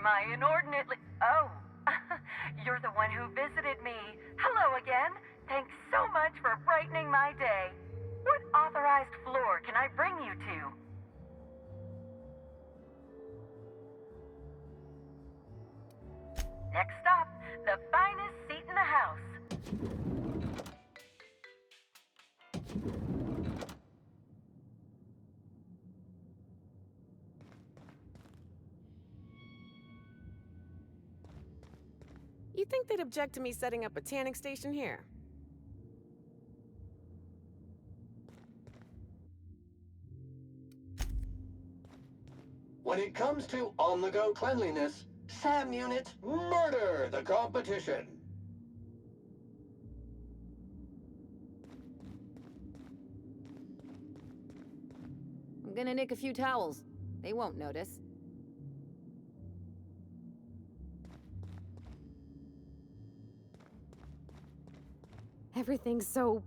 my inordinately... Oh, you're the one who visited me. Hello again. Thanks so much for brightening my day. What authorized floor can I bring you to? Next stop, the finest seat in the house. You think they'd object to me setting up a tanning station here? When it comes to on-the-go cleanliness, SAM units murder the competition. I'm gonna nick a few towels. They won't notice. Everything's so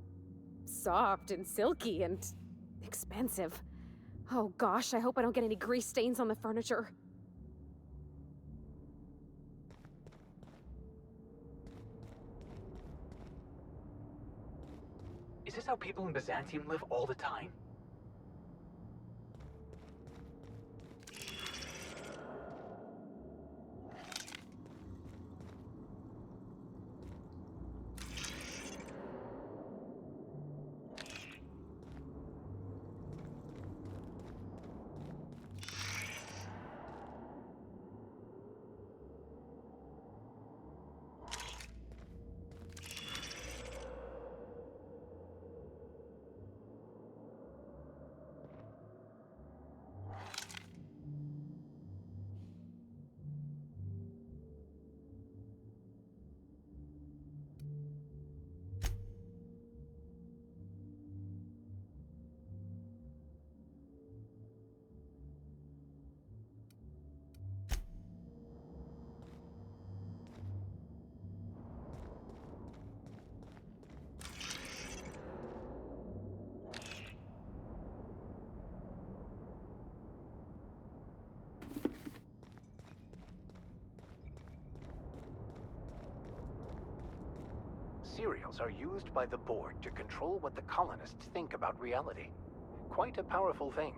soft and silky and expensive. Oh gosh, I hope I don't get any grease stains on the furniture. Is this how people in Byzantium live all the time? Serials are used by the board to control what the colonists think about reality. Quite a powerful thing.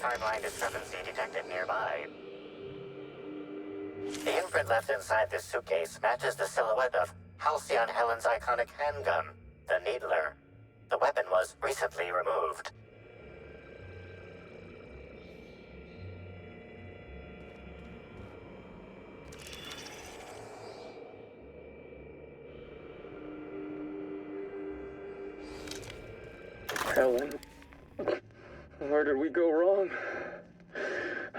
Timeline discrepancy detected nearby. The imprint left inside this suitcase matches the silhouette of Halcyon Helen's iconic handgun, the Needler. The weapon was recently removed. Helen, where did we go wrong?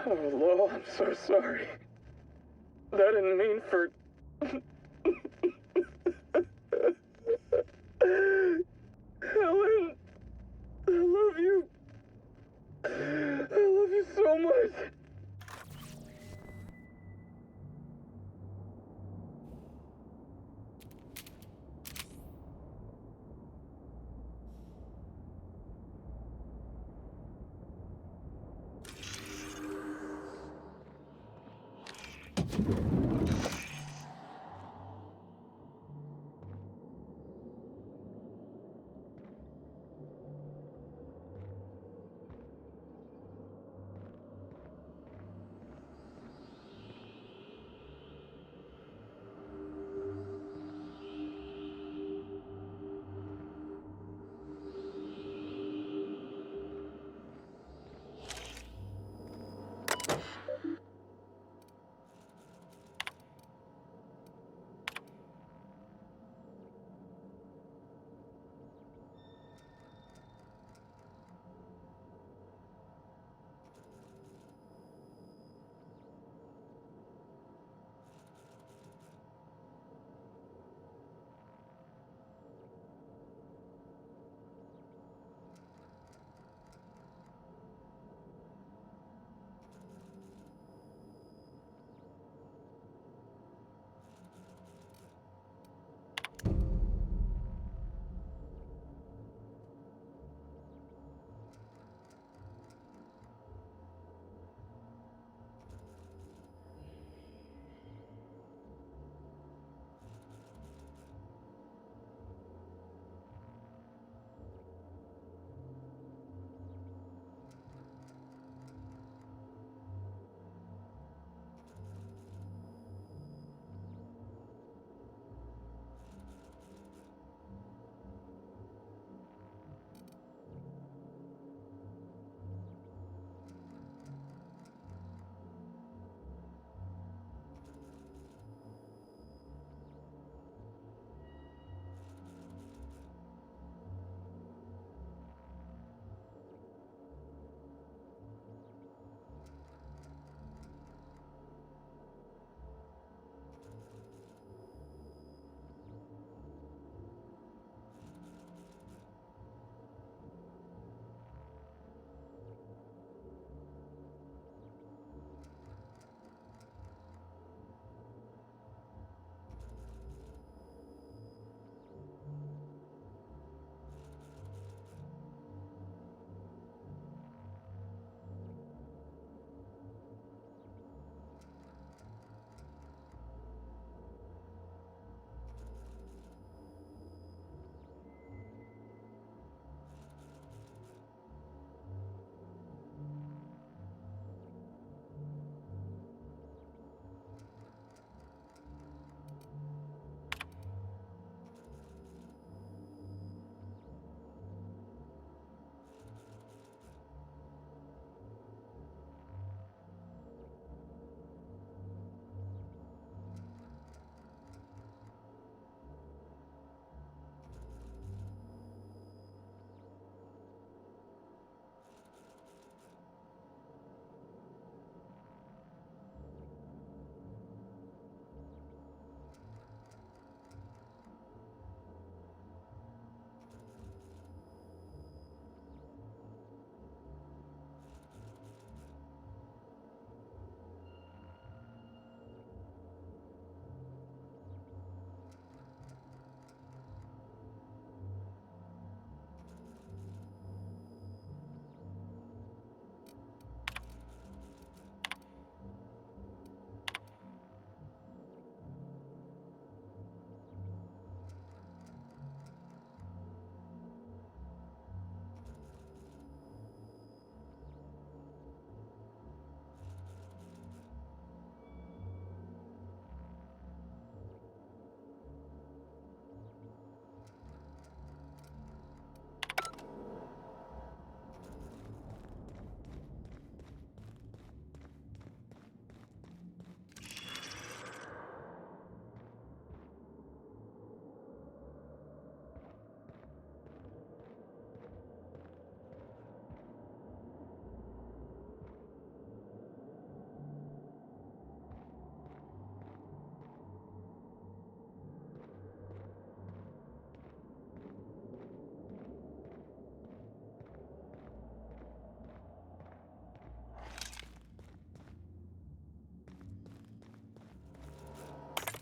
Oh, Lo, I'm so sorry. I didn't mean for... Helen, I love you. I love you so much.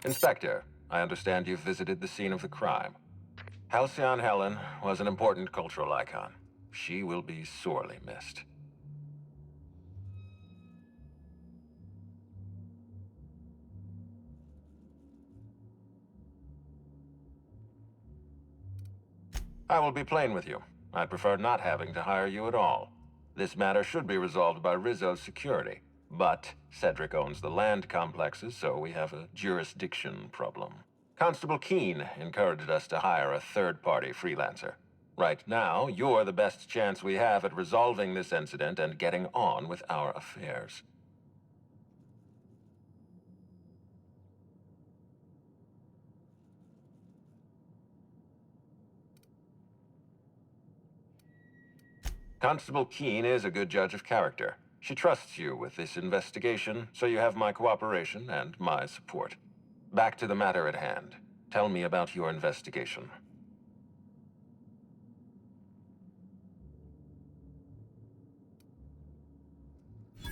Inspector, I understand you've visited the scene of the crime. Halcyon Helen was an important cultural icon. She will be sorely missed. I will be plain with you. I'd prefer not having to hire you at all. This matter should be resolved by Rizzo's security. But Cedric owns the land complexes, so we have a jurisdiction problem. Constable Keene encouraged us to hire a third-party freelancer. Right now, you're the best chance we have at resolving this incident and getting on with our affairs. Constable Keene is a good judge of character. She trusts you with this investigation, so you have my cooperation and my support. Back to the matter at hand. Tell me about your investigation.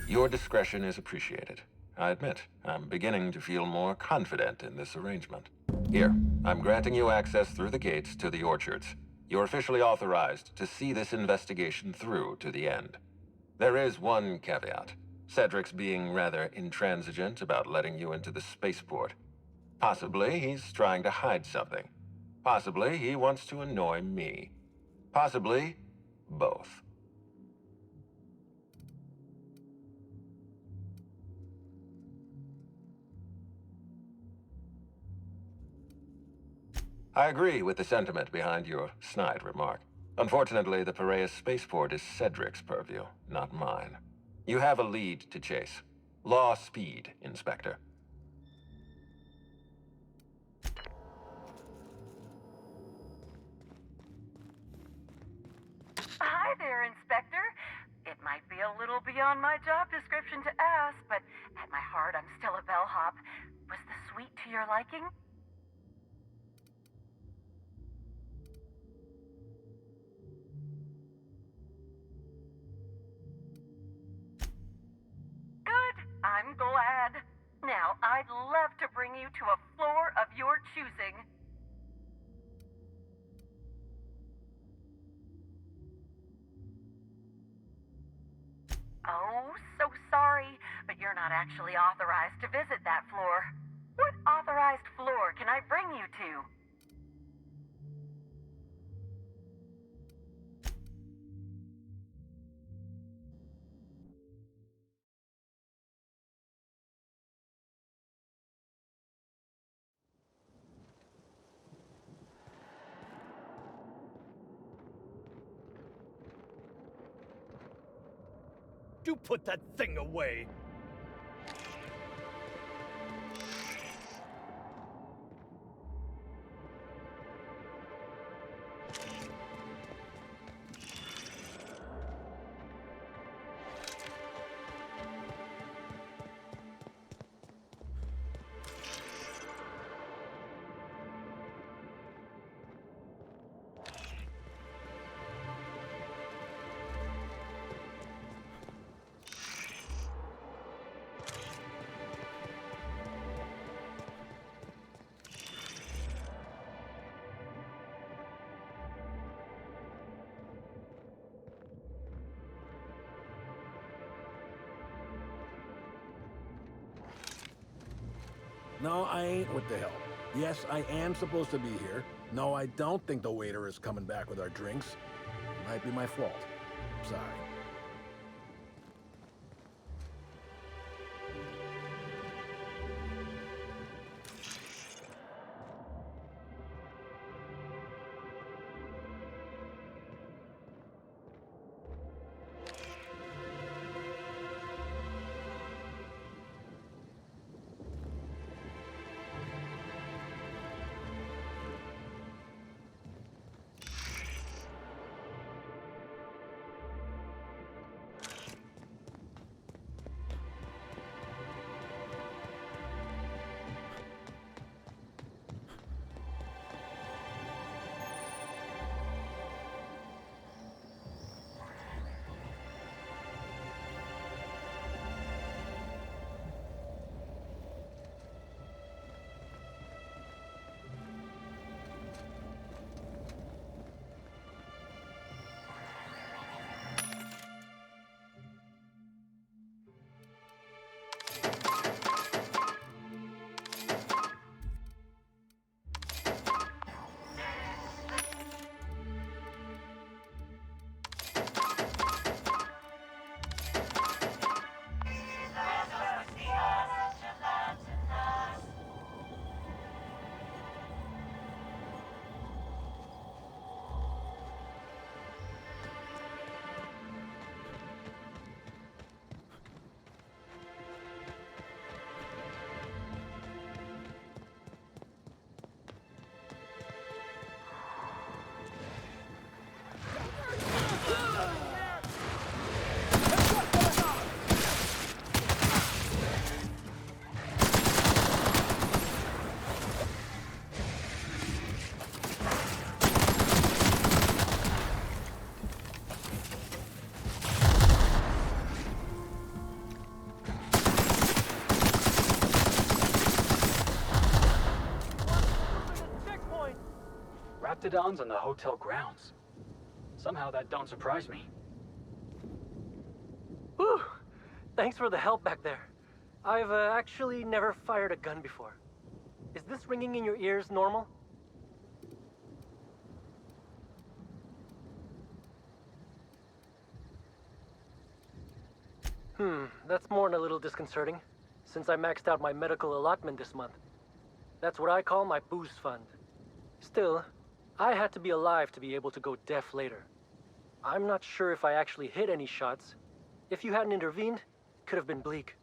Your discretion is appreciated. I admit, I'm beginning to feel more confident in this arrangement. Here, I'm granting you access through the gates to the orchards. You're officially authorized to see this investigation through to the end. There is one caveat. Cedric's being rather intransigent about letting you into the spaceport. Possibly he's trying to hide something. Possibly he wants to annoy me. Possibly both. I agree with the sentiment behind your snide remark. Unfortunately, the Piraeus spaceport is Cedric's purview, not mine. You have a lead to chase. Law speed, Inspector. Hi there, Inspector. It might be a little beyond my job description to ask, but at my heart, I'm still a bellhop. Was the suite to your liking? Good. I'm glad. Now, I'd love to bring you to a floor of your choosing. Oh, so sorry, but you're not actually authorized to visit that floor. What authorized floor can I bring you to? You put that thing away! No, I ain't. What the hell? Yes, I am supposed to be here. No, I don't think the waiter is coming back with our drinks. Might be my fault. Sorry. octagons on the hotel grounds. Somehow that don't surprise me. Whew! Thanks for the help back there. I've actually never fired a gun before. Is this ringing in your ears normal? That's more than a little disconcerting, since I maxed out my medical allotment this month. That's what I call my booze fund. Still, I had to be alive to be able to go deaf later. I'm not sure if I actually hit any shots. If you hadn't intervened, it could have been bleak.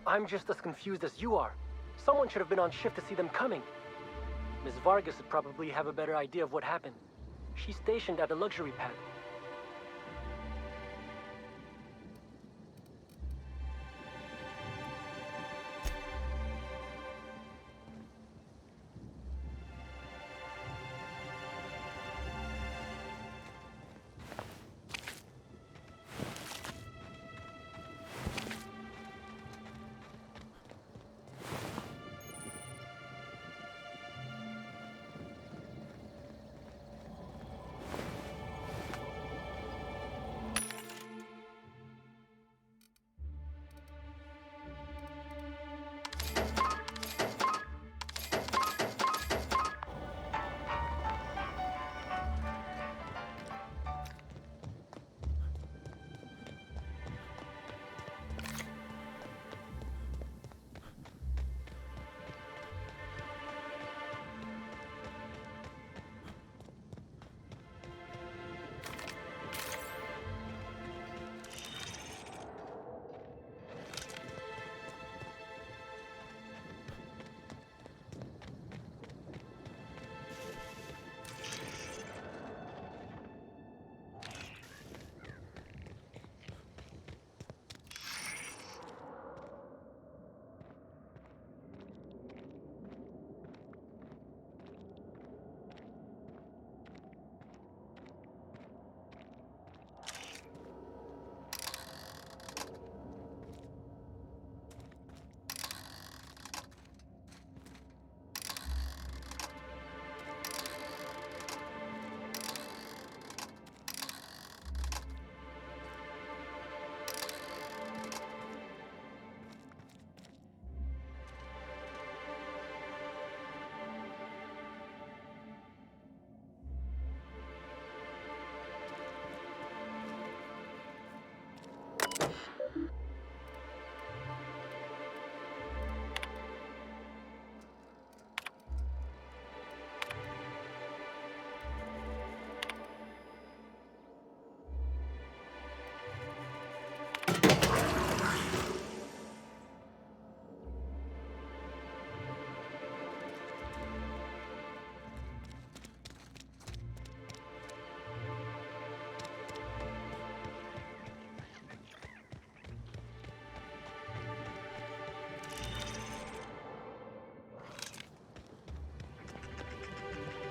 I'm just as confused as you are. Someone should have been on shift to see them coming. Ms. Vargas would probably have a better idea of what happened. She's stationed at the luxury pad.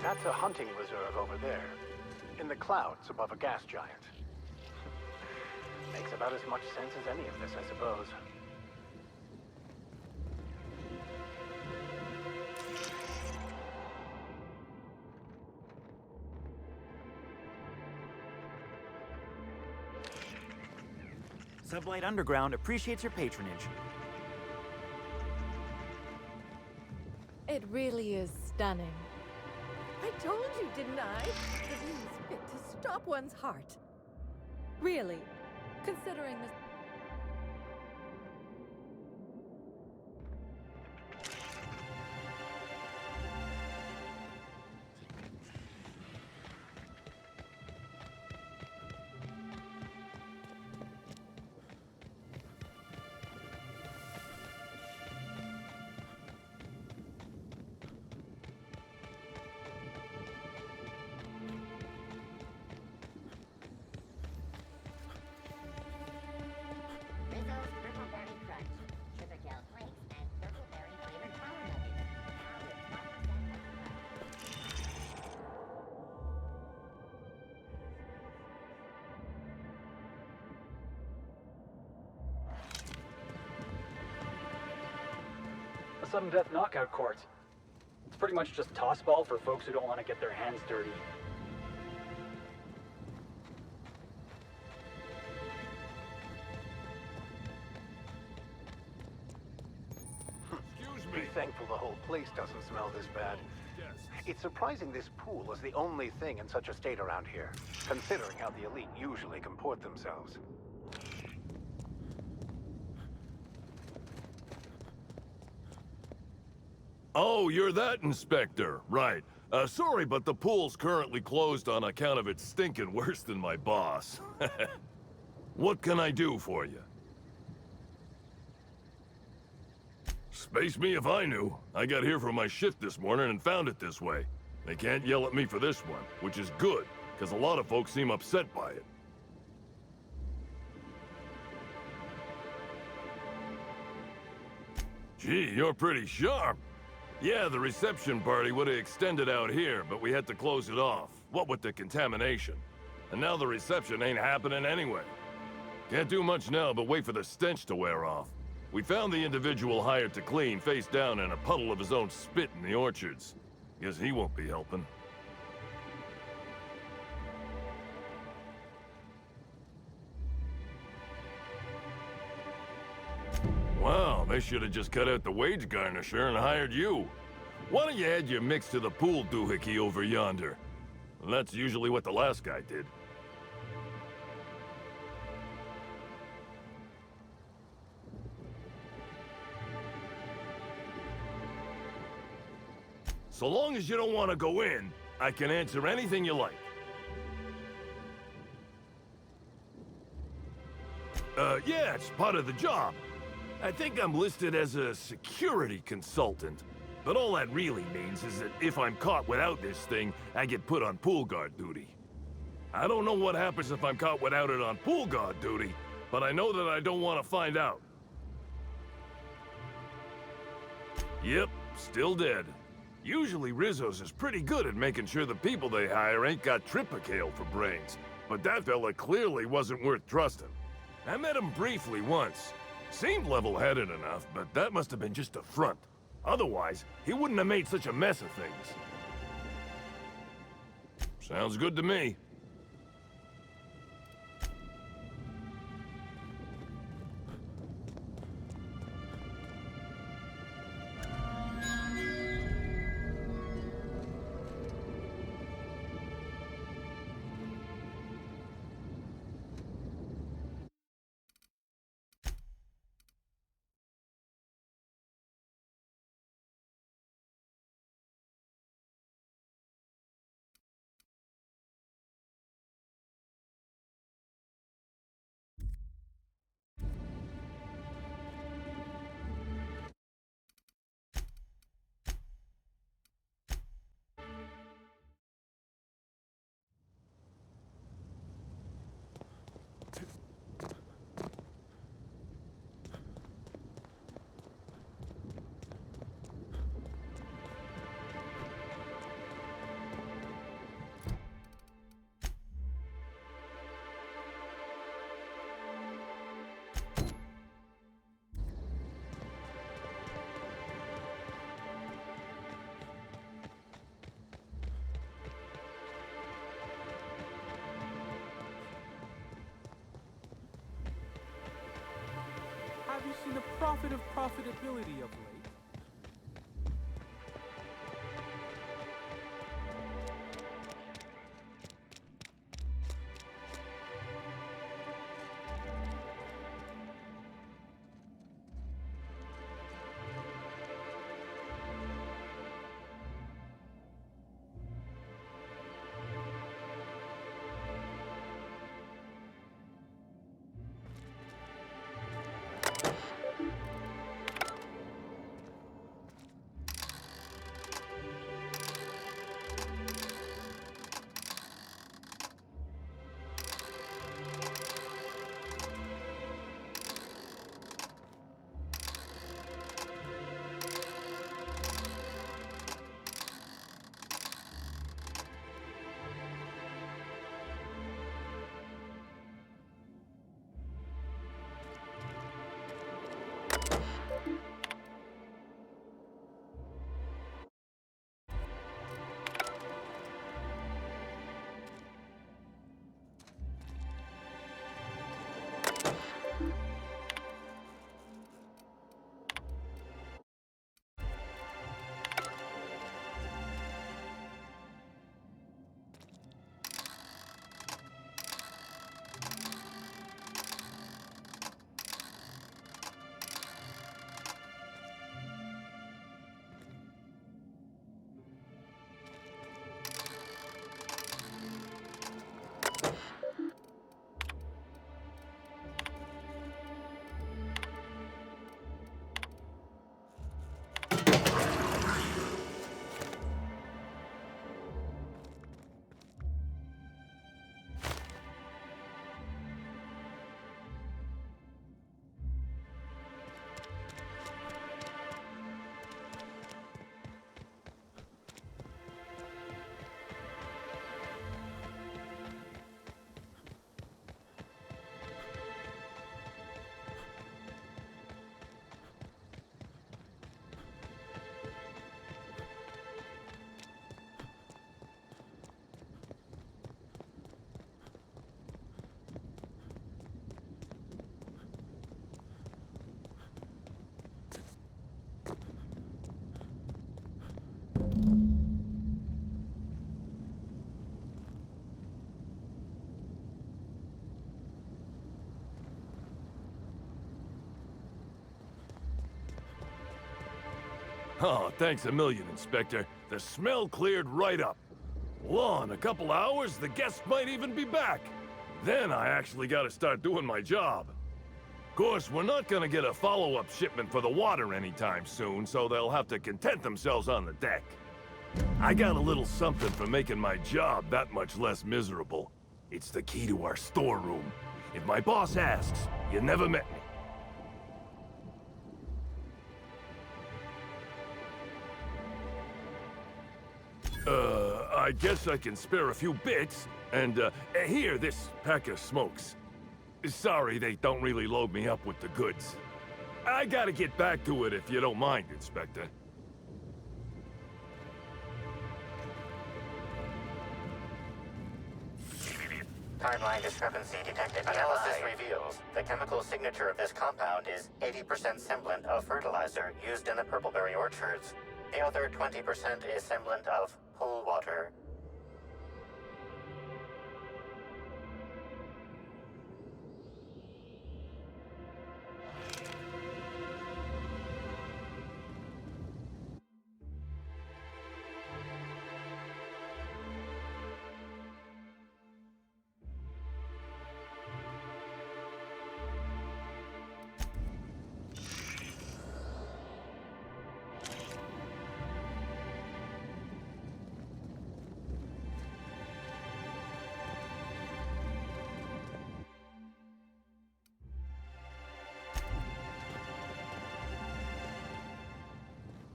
That's a hunting reserve over there, in the clouds above a gas giant. Makes about as much sense as any of this, I suppose. Sublight Underground appreciates your patronage. It really is stunning. I told you, didn't I? The view's fit to stop one's heart. Really, considering the... sudden death knockout courts. It's pretty much just tossball for folks who don't want to get their hands dirty. Be thankful the whole place doesn't smell this bad. It's surprising this pool is the only thing in such a state around here, considering how the elite usually comport themselves. Oh, you're that inspector. Right. Sorry, but the pool's currently closed on account of it stinking worse than my boss. What can I do for you? Space me if I knew. I got here from my shift this morning and found it this way. They can't yell at me for this one, which is good, because a lot of folks seem upset by it. Gee, you're pretty sharp. Yeah, the reception party would have extended out here, but we had to close it off. What with the contamination. And now the reception ain't happening anyway. Can't do much now but wait for the stench to wear off. We found the individual hired to clean face down in a puddle of his own spit in the orchards. Guess he won't be helping. Wow, they should have just cut out the wage garnisher and hired you. Why don't you add your mix to the pool doohickey over yonder? Well, that's usually what the last guy did. So long as you don't want to go in, I can answer anything you like. Yeah, it's part of the job. I think I'm listed as a security consultant, but all that really means is that if I'm caught without this thing, I get put on pool guard duty. I don't know what happens if I'm caught without it on pool guard duty, but I know that I don't want to find out. Yep, still dead. Usually Rizzo's is pretty good at making sure the people they hire ain't got triplicale for brains, but that fella clearly wasn't worth trusting. I met him briefly once. Seemed level-headed enough, but that must have been just a front. Otherwise, he wouldn't have made such a mess of things. Sounds good to me. Have you seen the profit of profitability of late? Oh, thanks a million, Inspector. The smell cleared right up. Well, in a couple hours, the guests might even be back. Then I actually gotta start doing my job. Of course, we're not gonna get a follow-up shipment for the water anytime soon, so they'll have to content themselves on the deck. I got a little something for making my job that much less miserable. It's the key to our storeroom. If my boss asks, you never met me. I guess I can spare a few bits, and, here, this pack of smokes. Sorry, they don't really load me up with the goods. I gotta get back to it if you don't mind, Inspector. Timeline discrepancy detected. Analysis reveals the chemical signature of this compound is 80% semblant of fertilizer used in the purpleberry orchards. The other 20% is semblant of pool water.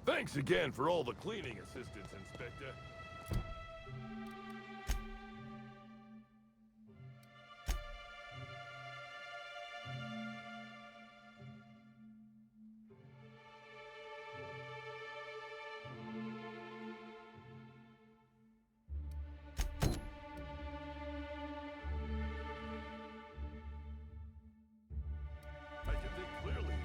Thanks again for all the cleaning assistance, Inspector. I can think clearly again.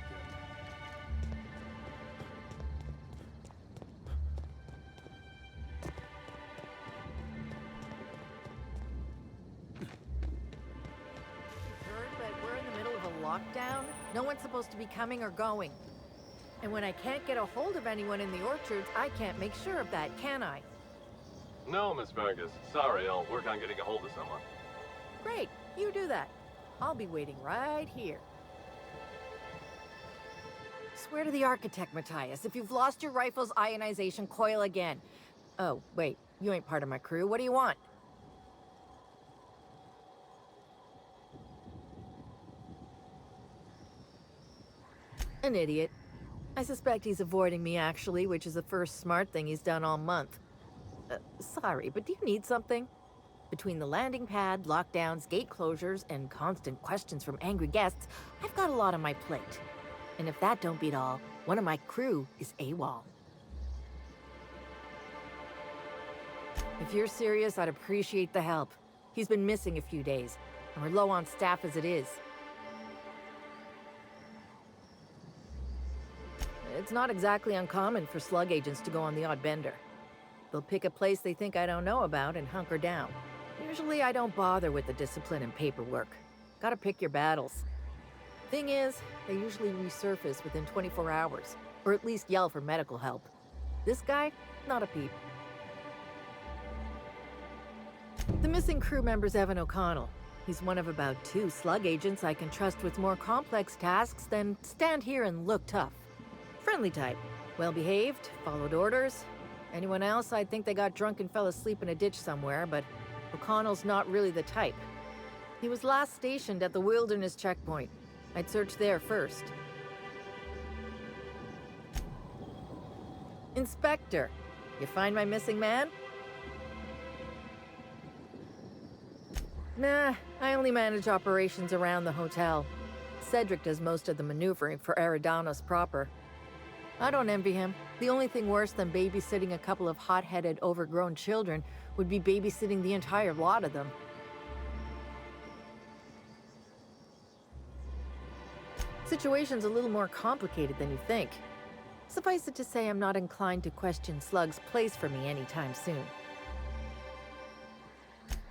Lockdown, no one's supposed to be coming or going. And when I can't get a hold of anyone in the orchards, I can't make sure of that, can I? No, Miss Vargas. Sorry, I'll work on getting a hold of someone. Great, you do that. I'll be waiting right here. Swear to the architect, Matthias, if you've lost your rifle's ionization coil again. Oh, wait, you ain't part of my crew. What do you want? An idiot. I suspect he's avoiding me, actually, which is the first smart thing he's done all month. Sorry, but do you need something? Between the landing pad, lockdowns, gate closures, and constant questions from angry guests, I've got a lot on my plate. And if that don't beat all, one of my crew is AWOL. If you're serious, I'd appreciate the help. He's been missing a few days, and we're low on staff as it is. It's not exactly uncommon for slug agents to go on the odd bender. They'll pick a place they think I don't know about and hunker down. Usually I don't bother with the discipline and paperwork. Gotta pick your battles. Thing is, they usually resurface within 24 hours, or at least yell for medical help. This guy, not a peep. The missing crew member's Evan O'Connell. He's one of about 2 slug agents I can trust with more complex tasks than stand here and look tough. Friendly type. Well-behaved, followed orders. Anyone else, I'd think they got drunk and fell asleep in a ditch somewhere, but O'Connell's not really the type. He was last stationed at the Wilderness checkpoint. I'd search there first. Inspector, you find my missing man? Nah, I only manage operations around the hotel. Cedric does most of the maneuvering for Eridanos proper. I don't envy him. The only thing worse than babysitting a couple of hot-headed, overgrown children would be babysitting the entire lot of them. Situation's a little more complicated than you think. Suffice it to say, I'm not inclined to question Slug's place for me anytime soon.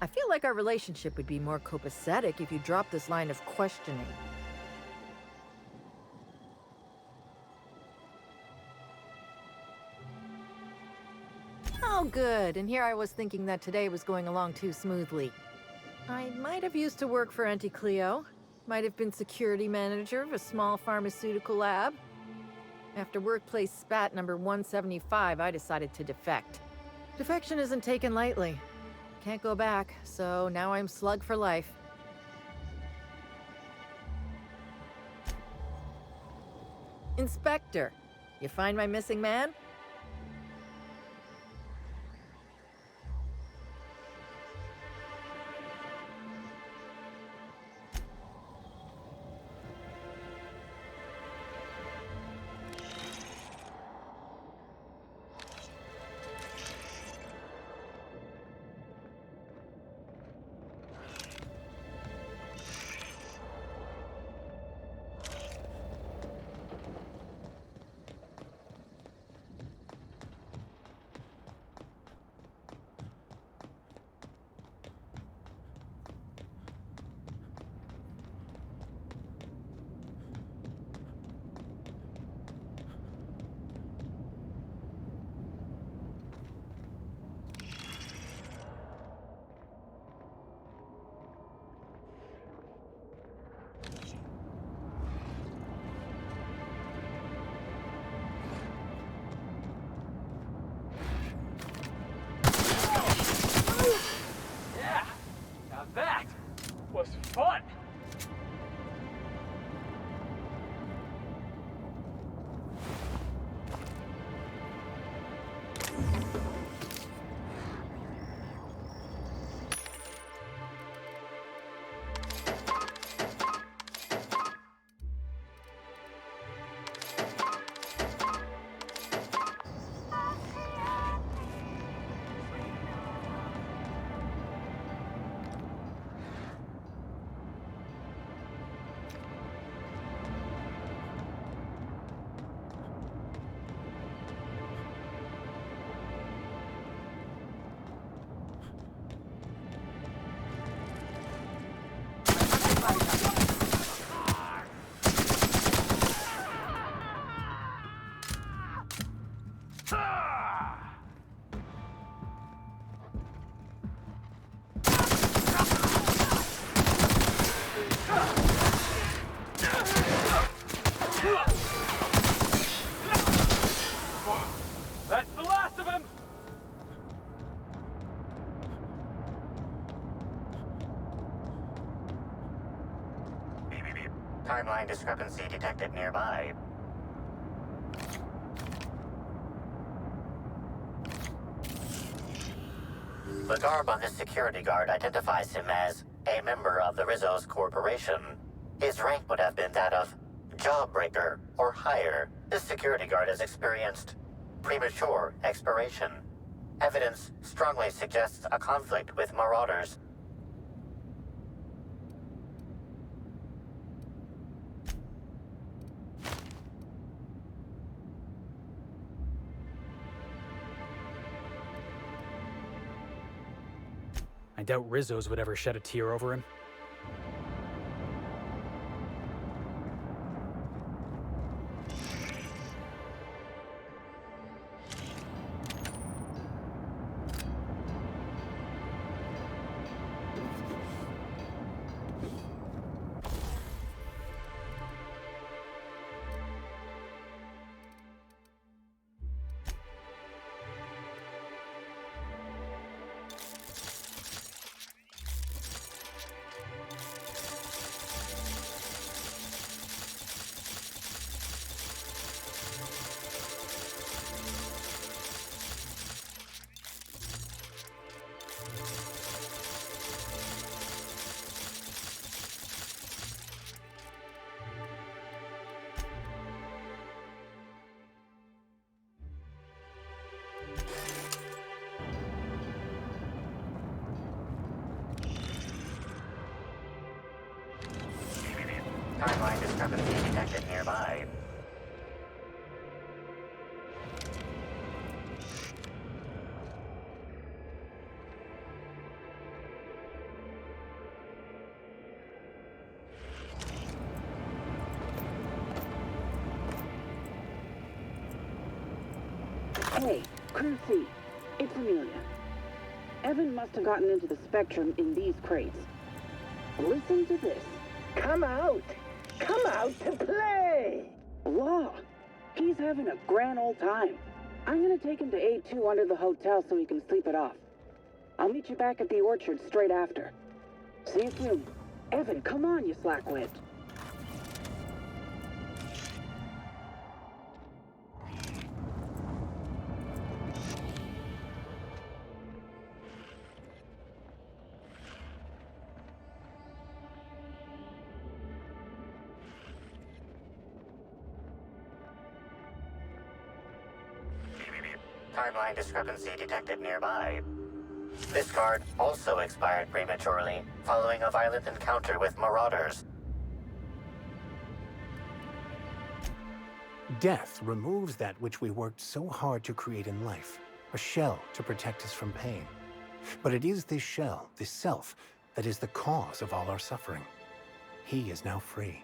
I feel like our relationship would be more copacetic if you dropped this line of questioning. good, and here I was thinking that today was going along too smoothly. I might have used to work for Auntie Cleo. Might have been security manager of a small pharmaceutical lab. After workplace spat number 175, I decided to defect. Defection isn't taken lightly. Can't go back, so now I'm slug for life. Inspector, you find my missing man? That was fun! That's the last of him! Timeline discrepancy detected nearby. The garb on this security guard identifies him as a member of the Rizzo's Corporation. His rank would have been that of Jawbreaker or higher. This security guard has experienced premature expiration. Evidence strongly suggests a conflict with Marauders. I doubt Rizzo's would ever shed a tear over him. Timeline discrepancy detected nearby. Hey, Cruelty, It's Amelia. Evan must have gotten into the Spectrum in these crates. Listen to this. Come out! Come out to play! Law, he's having a grand old time. I'm gonna take him to A2 under the hotel so he can sleep it off. I'll meet you back at the orchard straight after. See you soon. Evan, come on, you slackwit. Timeline discrepancy detected nearby. This card also expired prematurely, following a violent encounter with marauders. Death removes that which we worked so hard to create in life, a shell to protect us from pain. But it is this shell, this self, that is the cause of all our suffering. He is now free.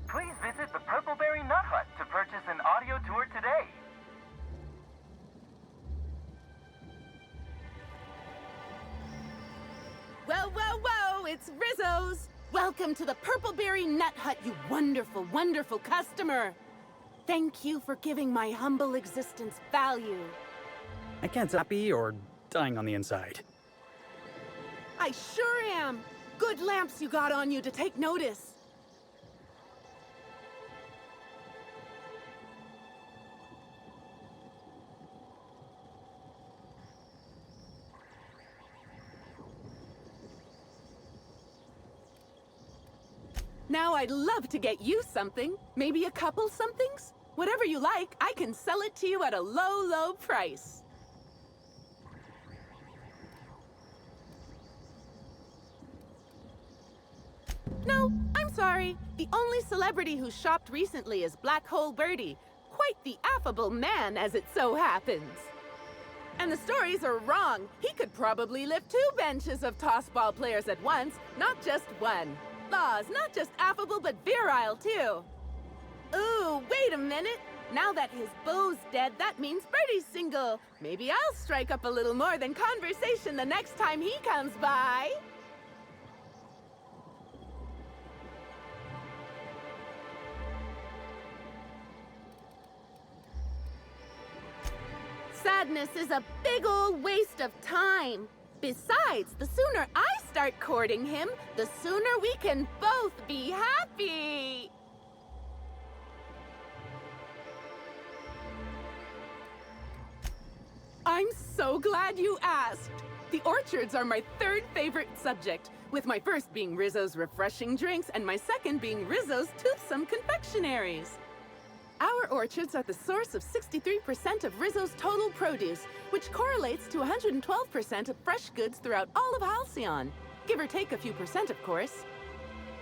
Please visit the Purpleberry Nut Hut to purchase an audio tour today. Whoa, whoa, whoa! It's Rizzo's! Welcome to the Purpleberry Nut Hut, you wonderful, wonderful customer! Thank you for giving my humble existence value. I can't stop happy or dying on the inside. I sure am! Good lamps you got on you to take notice. Now I'd love to get you something. Maybe a couple somethings? Whatever you like, I can sell it to you at a low, low price. No, I'm sorry. The only celebrity who shopped recently is Black Hole Birdie. Quite the affable man, as it so happens. And the stories are wrong. He could probably lift 2 benches of tossball players at once, not just one. Laws, not just affable, but virile, too. Ooh, wait a minute. Now that his beau's dead, that means Bertie's single. Maybe I'll strike up a little more than conversation the next time he comes by. Sadness is a big old waste of time. Besides, the sooner I start courting him, the sooner we can both be happy. I'm so glad you asked. The orchards are my 3rd favorite subject, with my first being Rizzo's refreshing drinks and my second being Rizzo's toothsome confectionaries. Our orchards are the source of 63% of Rizzo's total produce, which correlates to 112% of fresh goods throughout all of Halcyon. Give or take a few percent, of course.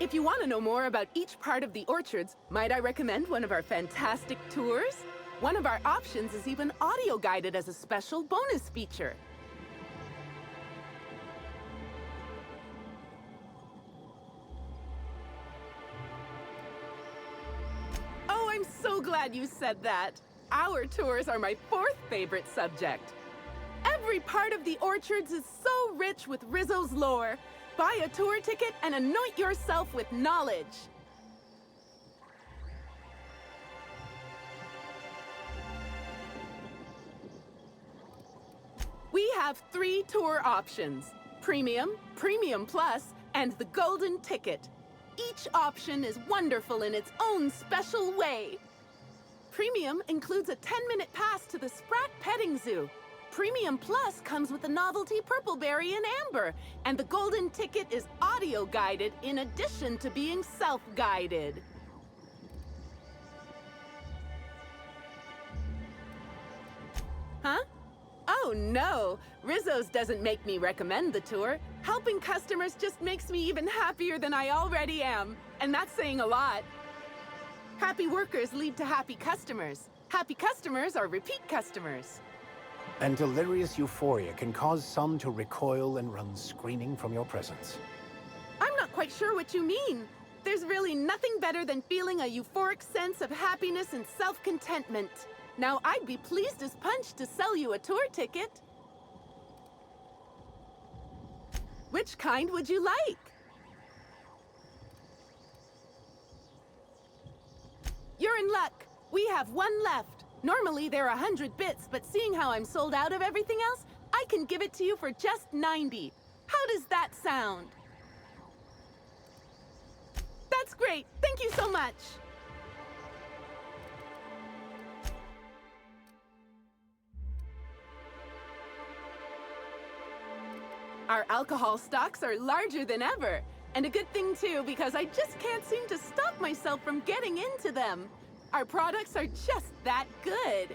If you want to know more about each part of the orchards, might I recommend one of our fantastic tours? One of our options is even audio-guided as a special bonus feature. Oh, I'm so glad you said that. Our tours are my 4th favorite subject. Every part of the orchards is so rich with Rizzo's lore. Buy a tour ticket and anoint yourself with knowledge. We have 3 tour options: Premium, Premium Plus, and the Golden Ticket. Each option is wonderful in its own special way. Premium includes a 10-minute pass to the Sprat Petting Zoo. Premium Plus comes with a novelty Purpleberry and Amber, and the Golden Ticket is audio-guided in addition to being self-guided. Huh? Oh no, Rizzo's doesn't make me recommend the tour. Helping customers just makes me even happier than I already am, and that's saying a lot. Happy workers lead to happy customers. Happy customers are repeat customers. And delirious euphoria can cause some to recoil and run screaming from your presence. I'm not quite sure what you mean. There's really nothing better than feeling a euphoric sense of happiness and self-contentment. Now, I'd be pleased as punch to sell you a tour ticket. Which kind would you like? You're in luck. We have 1 left. Normally, they're 100 bits, but seeing how I'm sold out of everything else, I can give it to you for just 90. How does that sound? That's great. Thank you so much. Our alcohol stocks are larger than ever. And a good thing, too, because I just can't seem to stop myself from getting into them. Our products are just that good.